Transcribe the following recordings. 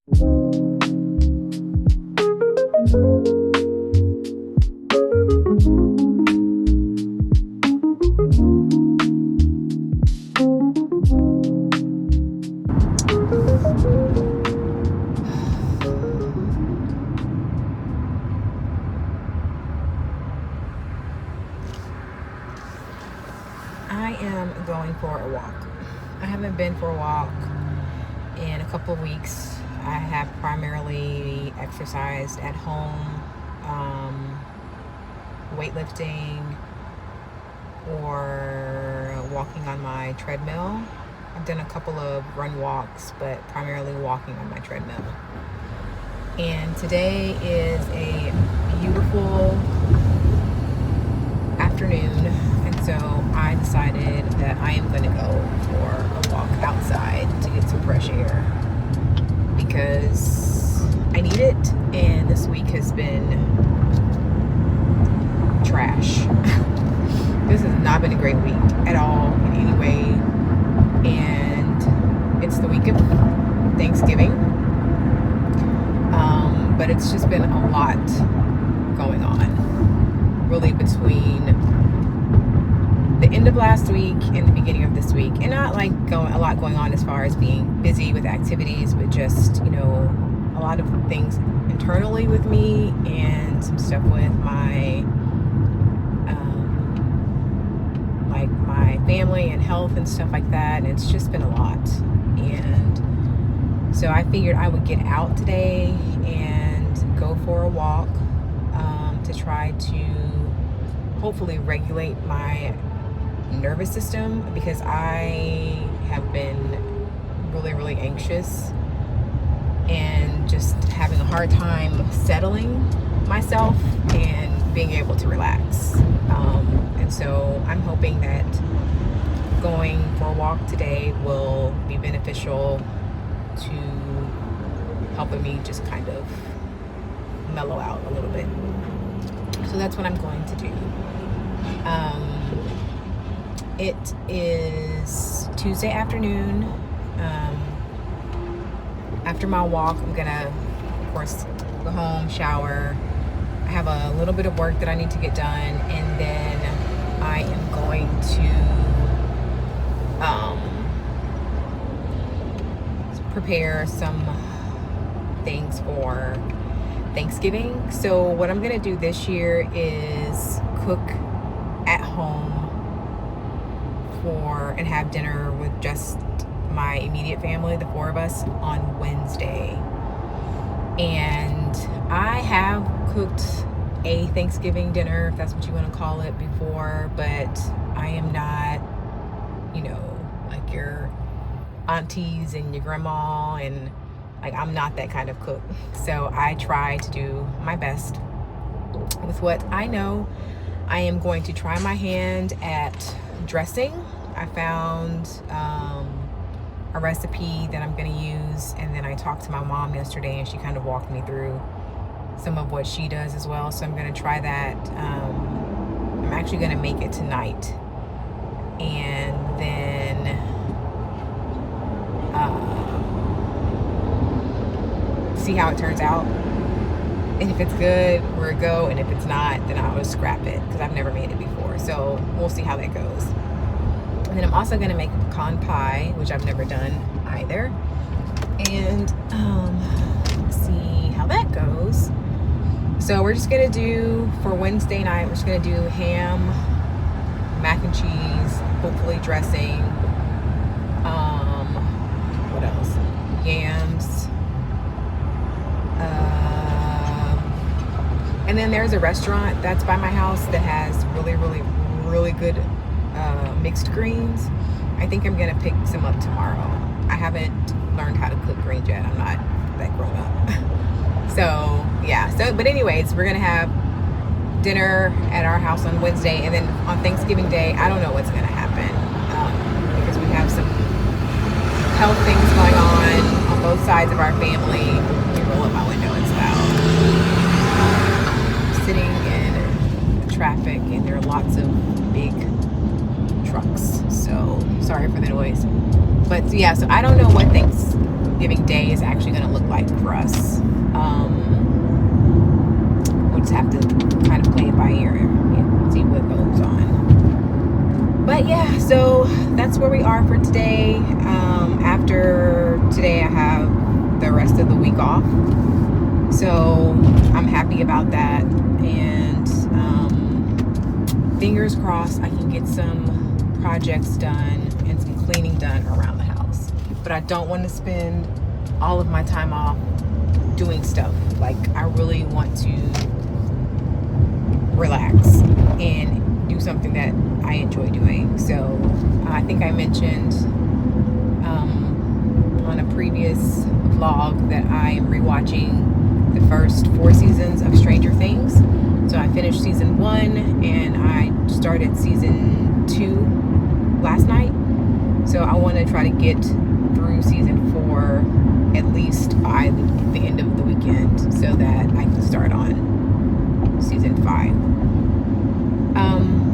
I am going for a walk. I haven't been for a walk in a couple of weeks. I have primarily exercised at home, weightlifting, or walking on my treadmill. I've done a couple of run walks, but primarily walking on my treadmill. And today is a beautiful afternoon, and so I decided that I am going to go for a walk outside to get some fresh air because I need it, and this week has been trash. This has not been a great week at all in any way, and it's the week of Thanksgiving, but it's just been a lot going on, really, between the end of last week and the beginning of this week, and not like a lot going on as far as being busy with activities, but just, a lot of things internally with me and some stuff with my like my family and health and stuff like that, and it's just been a lot. And so I figured I would get out today and go for a walk to try to hopefully regulate my nervous system, because I have been really, really anxious and just having a hard time settling myself and being able to relax. And so I'm hoping that going for a walk today will be beneficial to helping me just kind of mellow out a little bit. So that's what I'm going to do. It is Tuesday afternoon. After my walk, I'm gonna, of course, go home, shower. I have a little bit of work that I need to get done, and then I am going to prepare some things for Thanksgiving. So what I'm gonna do this year is cook at home and have dinner with just my immediate family, the 4 of us, on Wednesday. And I have cooked a Thanksgiving dinner, if that's what you want to call it, before, but I am not, like your aunties and your grandma, and like I'm not that kind of cook. So I try to do my best with what I know. I am going to try my hand at dressing. I found a recipe that I'm going to use, and then I talked to my mom yesterday and she kind of walked me through some of what she does as well, so I'm going to try that. I'm actually going to make it tonight, and then see how it turns out, and if it's good, we're a go, and if it's not, then I'll just scrap it because I've never made it before, so we'll see how that goes. And then I'm also going to make pecan pie, which I've never done either. And see how that goes. So we're just going to do, for Wednesday night, we're just going to do ham, mac and cheese, hopefully dressing. What else? Yams. And then there's a restaurant that's by my house that has really, really, really good mixed greens. I think I'm gonna pick some up tomorrow. I haven't learned how to cook greens yet. I'm not that grown up. So yeah, but anyways, we're gonna have dinner at our house on Wednesday, and then on Thanksgiving Day, I don't know what's gonna happen, because we have some health things going on both sides of our family. Let me roll up my window and stuff. Sitting in traffic, and there are lots of big trucks, so sorry for the noise. But yeah, so I don't know what Thanksgiving Day is actually going to look like where we are for today. After today, I have the rest of the week off. So I'm happy about that. And fingers crossed I can get some projects done and some cleaning done around the house. But I don't want to spend all of my time off doing stuff. Like, I really want to relax and do something that I enjoy doing. So I think I mentioned on a previous vlog that I am rewatching the first 4 seasons of Stranger Things. So I finished season 1 and I started season 2 last night. So I want to try to get through season 4 at least by the end of the weekend so that I can start on season 5.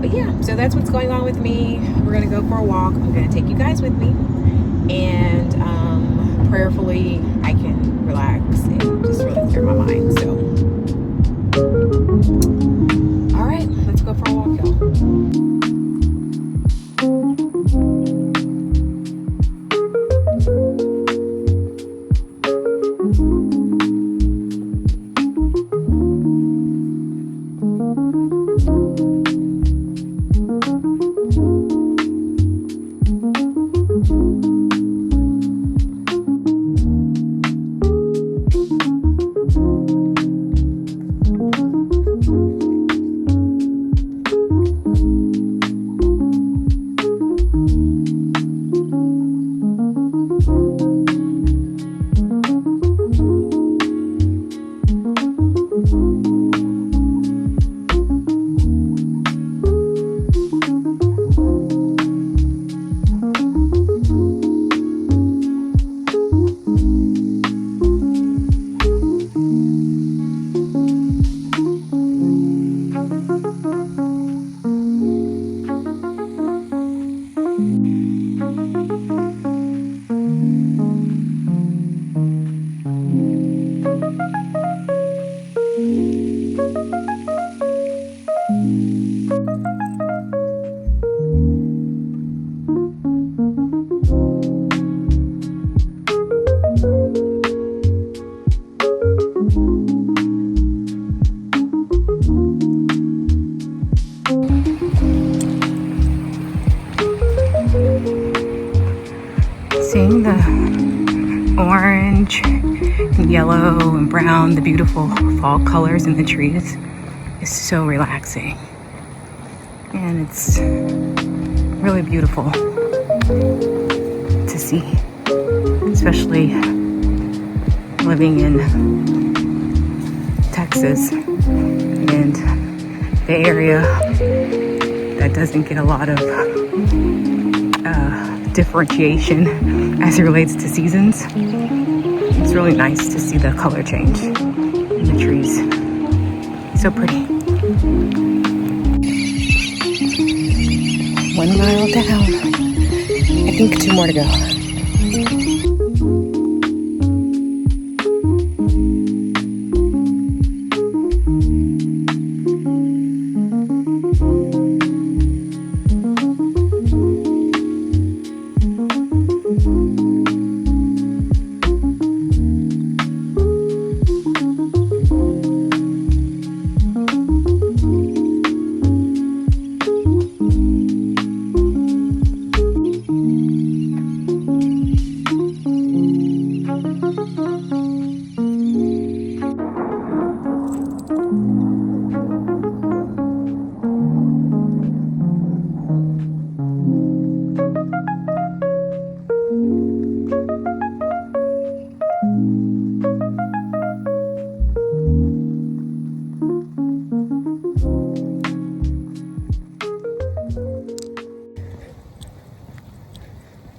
But yeah, so that's what's going on with me. We're gonna go for a walk. I'm gonna take you guys with me, and prayerfully I can relax and just really clear my mind. So all right, let's go for a walk, y'all. Seeing the orange and yellow and brown, the beautiful fall colors in the trees is so relaxing. And it's really beautiful to see, especially living in Texas and the area that doesn't get a lot of differentiation as it relates to seasons. It's really nice to see the color change in the trees. So pretty. 1 mile down. I think 2 more to go.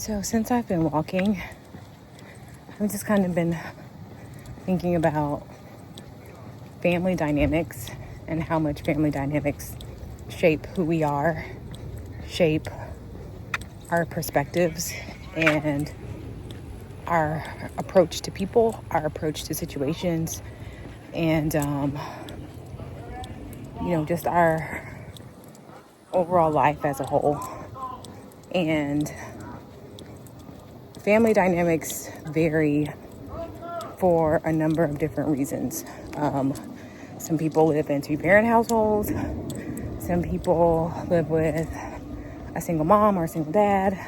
So since I've been walking, I've just kind of been thinking about family dynamics and how much family dynamics shape who we are, shape our perspectives and our approach to people, our approach to situations, and just our overall life as a whole. And family dynamics vary for a number of different reasons. Some people live in two-parent households. Some people live with a single mom or a single dad.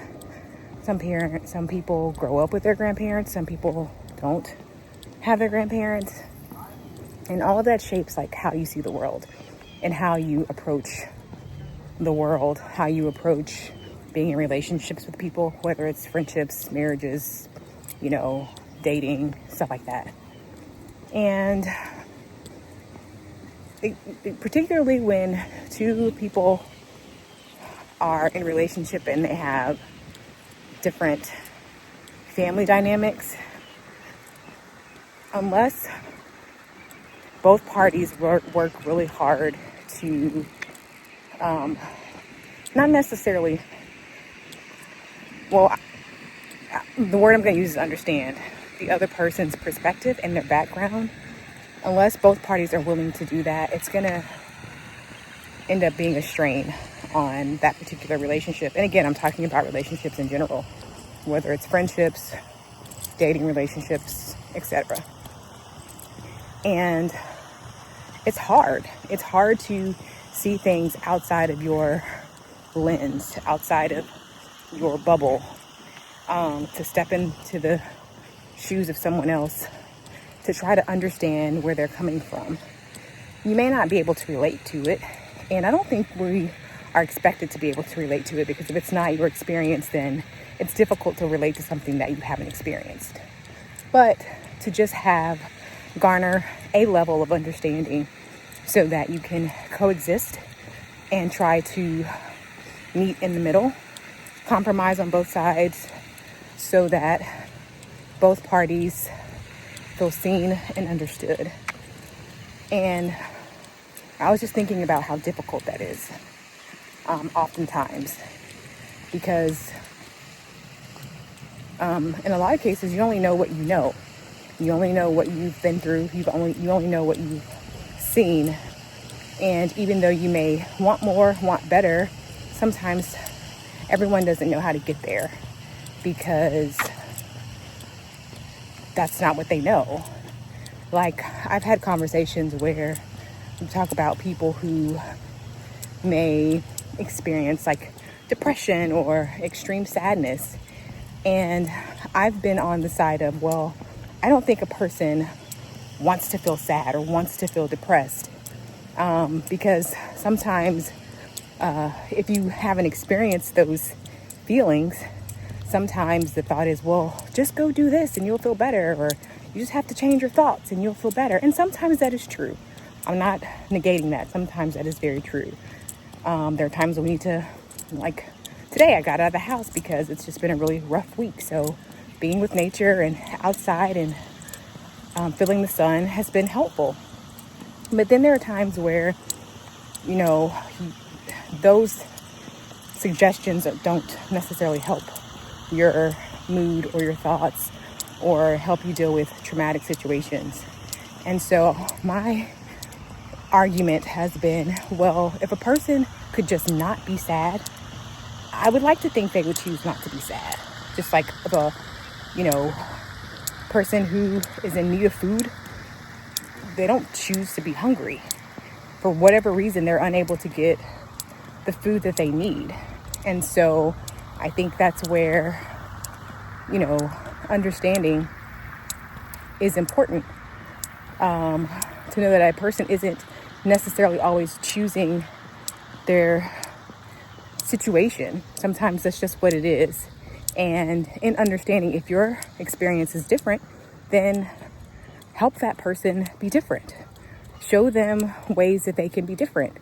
Some people grow up with their grandparents. Some people don't have their grandparents. And all of that shapes like how you see the world and how you approach the world, how you approach being in relationships with people, whether it's friendships, marriages, dating, stuff like that. And particularly when two people are in a relationship and they have different family dynamics, unless both parties work really hard to not necessarily, the word I'm going to use is understand the other person's perspective and their background. Unless both parties are willing to do that, it's going to end up being a strain on that particular relationship. And again, I'm talking about relationships in general, whether it's friendships, dating relationships, etc. And it's hard. It's hard to see things outside of your lens, outside of your bubble, to step into the shoes of someone else, to try to understand where they're coming from. You may not be able to relate to it, and I don't think we are expected to be able to relate to it, because if it's not your experience, then it's difficult to relate to something that you haven't experienced. But to just garner a level of understanding so that you can coexist and try to meet in the middle, compromise on both sides, so that both parties feel seen and understood. And I was just thinking about how difficult that is, oftentimes, because in a lot of cases, you only know what you know. You only know what you've been through. You only know what you've seen. And even though you may want more, want better, sometimes everyone doesn't know how to get there, because that's not what they know. Like, I've had conversations where we talk about people who may experience like depression or extreme sadness. And I've been on the side of, well, I don't think a person wants to feel sad or wants to feel depressed. Because sometimes if you haven't experienced those feelings, sometimes the thought is, well, just go do this and you'll feel better, or you just have to change your thoughts and you'll feel better. And sometimes that is true. I'm not negating that. Sometimes that is very true. There are times when we need to, like today, I got out of the house because it's just been a really rough week. So being with nature and outside and feeling the sun has been helpful. But then there are times where, those suggestions don't necessarily help your mood or your thoughts or help you deal with traumatic situations. And so my argument has been, well, if a person could just not be sad, I would like to think they would choose not to be sad. Just like if a, person who is in need of food, they don't choose to be hungry. For whatever reason, they're unable to get the food that they need. And so I think that's where, understanding is important. To know that a person isn't necessarily always choosing their situation. Sometimes that's just what it is. And in understanding if your experience is different, then help that person be different. Show them ways that they can be different,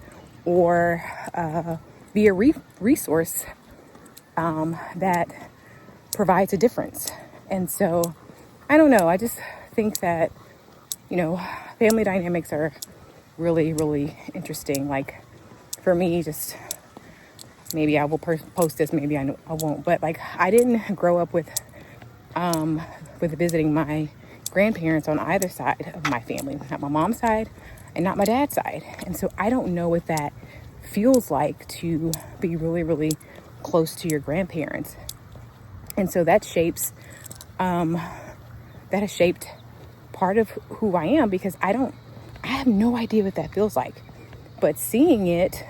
or be a resource that provides a difference. And so, I don't know. I just think that, family dynamics are really, really interesting. Like, for me, just maybe I will post this, maybe I won't. But like, I didn't grow up with visiting my grandparents on either side of my family, not my mom's side and not my dad's side. And so I don't know what that feels like to be really, really close to your grandparents. And so that has shaped part of who I am, because I have no idea what that feels like. But seeing it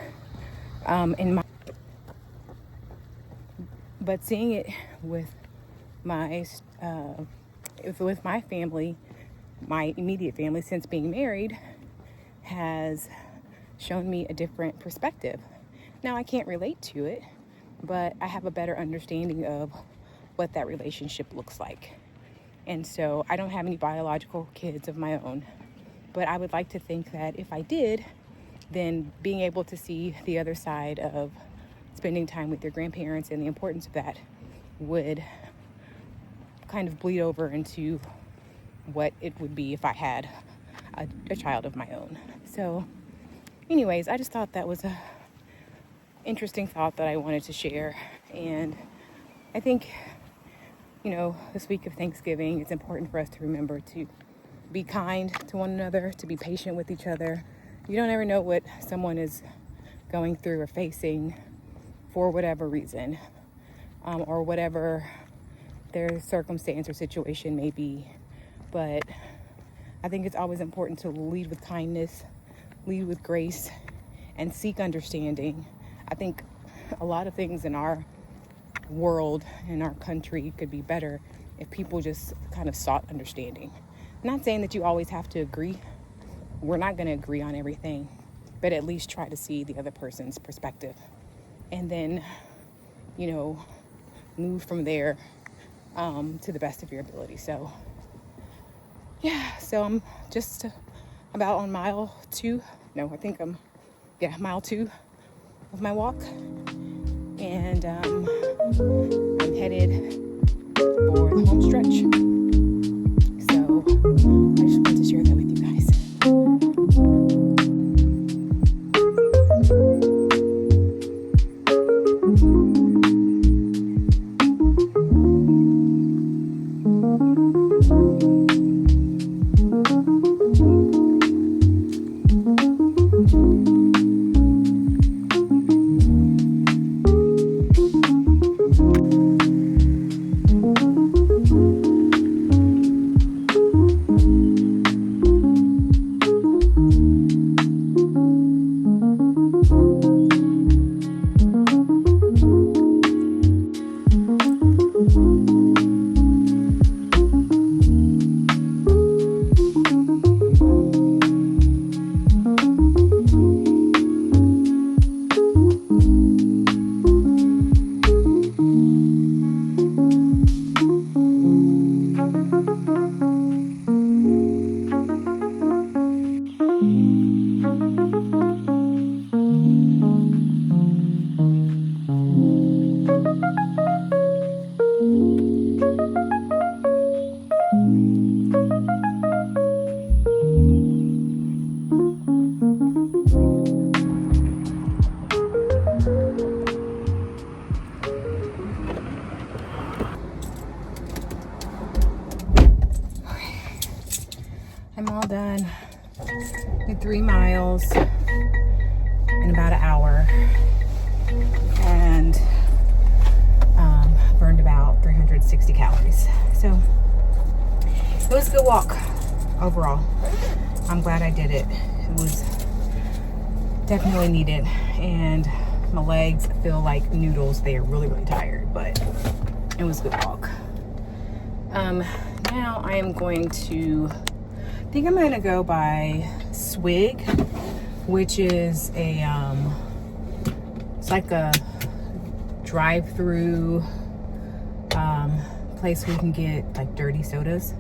with my family, my immediate family, since being married, has shown me a different perspective. Now, I can't relate to it, but I have a better understanding of what that relationship looks like. And so I don't have any biological kids of my own, but I would like to think that if I did, then being able to see the other side of spending time with your grandparents and the importance of that would kind of bleed over into what it would be if I had a child of my own. So anyways, I just thought that was a interesting thought that I wanted to share. And I think, this week of Thanksgiving, it's important for us to remember to be kind to one another, to be patient with each other. You don't ever know what someone is going through or facing for whatever reason, or whatever their circumstance or situation may be. But I think it's always important to lead with kindness, lead with grace, and seek understanding. I think a lot of things in our world, in our country, could be better if people just kind of sought understanding. I'm not saying that you always have to agree. We're not going to agree on everything, but at least try to see the other person's perspective. And then, move from there to the best of your ability. So, so I'm just about on mile 2. No, I think mile 2 of my walk. And I'm headed for the home stretch. So I just wanted to share that with you guys. I'm all done. Did 3 miles in about an hour, and burned about 360 calories. So it was a good walk overall. I'm glad I did it. It was definitely needed, and my legs feel like noodles. They are really, really tired, but it was a good walk. Now I am going to, I think I'm going to go by Swig, which is it's like a drive-through place where you can get like dirty sodas.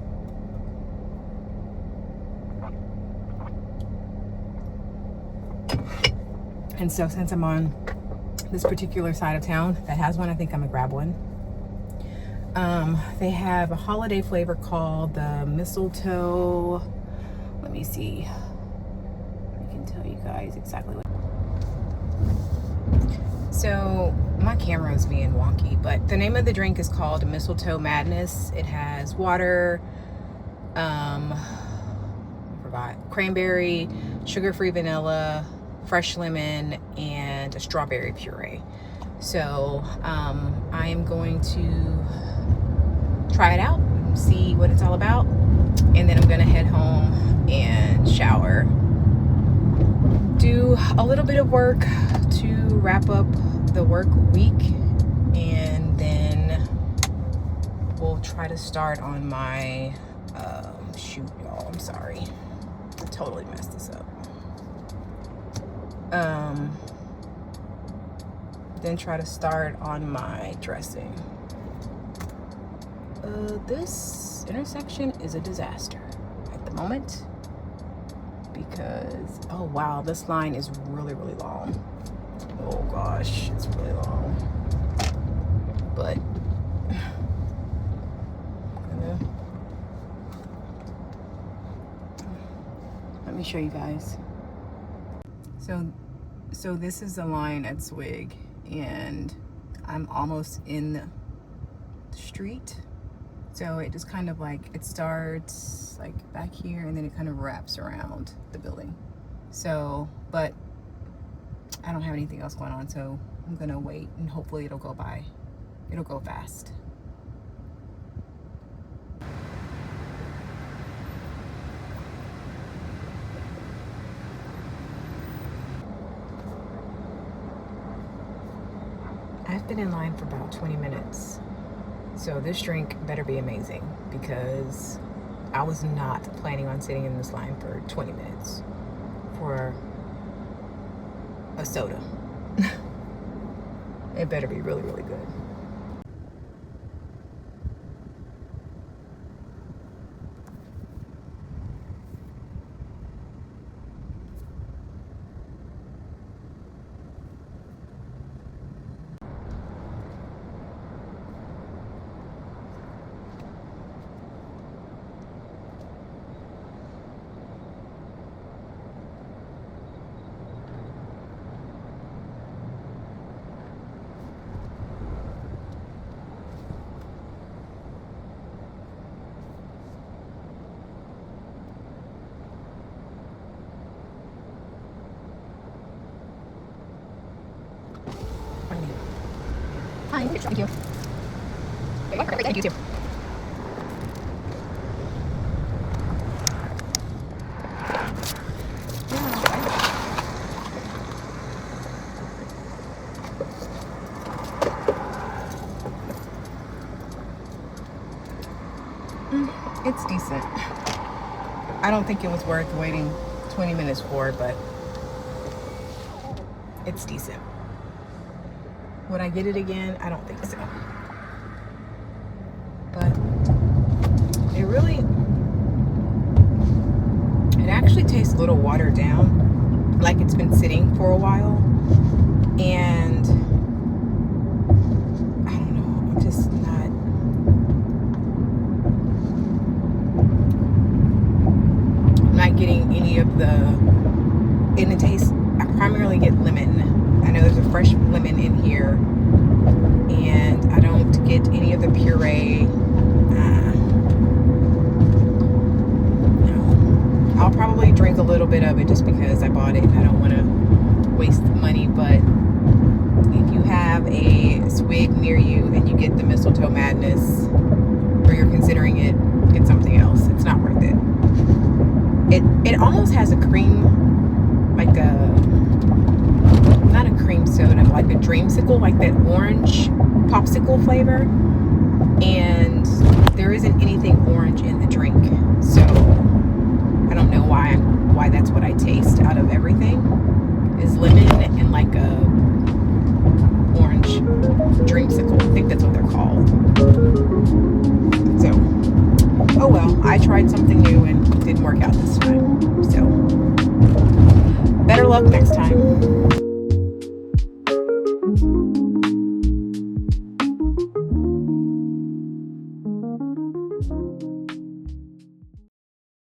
And so since I'm on this particular side of town that has one, I think I'm gonna grab one. They have a holiday flavor called the mistletoe. Let me see. I can tell you guys exactly what. So my camera is being wonky, but the name of the drink is called Mistletoe Madness. It has water, cranberry, sugar-free vanilla, fresh lemon, and a strawberry puree. So I am going to try it out, see what it's all about, and then I'm gonna head home and shower, do a little bit of work to wrap up the work week, and then we'll try to start on my shoot, y'all, I'm sorry, I totally messed this up. Then try to start on my dressing. This intersection is a disaster at the moment because, oh wow, this line is really, really long. Oh gosh, it's really long. But let me show you guys. So this is the line at Swig, and I'm almost in the street. So it just kind of like, it starts like back here and then it kind of wraps around the building. So, but I don't have anything else going on, so I'm gonna wait and hopefully it'll go by. It'll go fast. I've been in line for about 20 minutes. So this drink better be amazing because I was not planning on sitting in this line for 20 minutes for a soda. It better be really, really good. Hi, thank you. Thank you too. It's decent. I don't think it was worth waiting 20 minutes for, but it's decent. Would I get it again? I don't think so. But it actually tastes a little watered down, like it's been sitting for a while. And I don't know, I'm just not getting any of the, in the taste. I primarily get lemon. I know there's a fresh lemon in here, and I don't get any of the puree. No. I'll probably drink a little bit of it just because I bought it and I don't want to waste money. But if you have a Swig near you and you get the Mistletoe Madness, or you're considering it, get something else. It's not worth it. It almost has a cream, like not a cream soda, like a dreamsicle, like that orange popsicle flavor, and there isn't anything orange in the drink, so I don't know why that's what I taste out of everything, is lemon and like a orange dreamsicle. I think that's what they're called. So, oh well, I tried something new and it didn't work out this time, so better luck next time.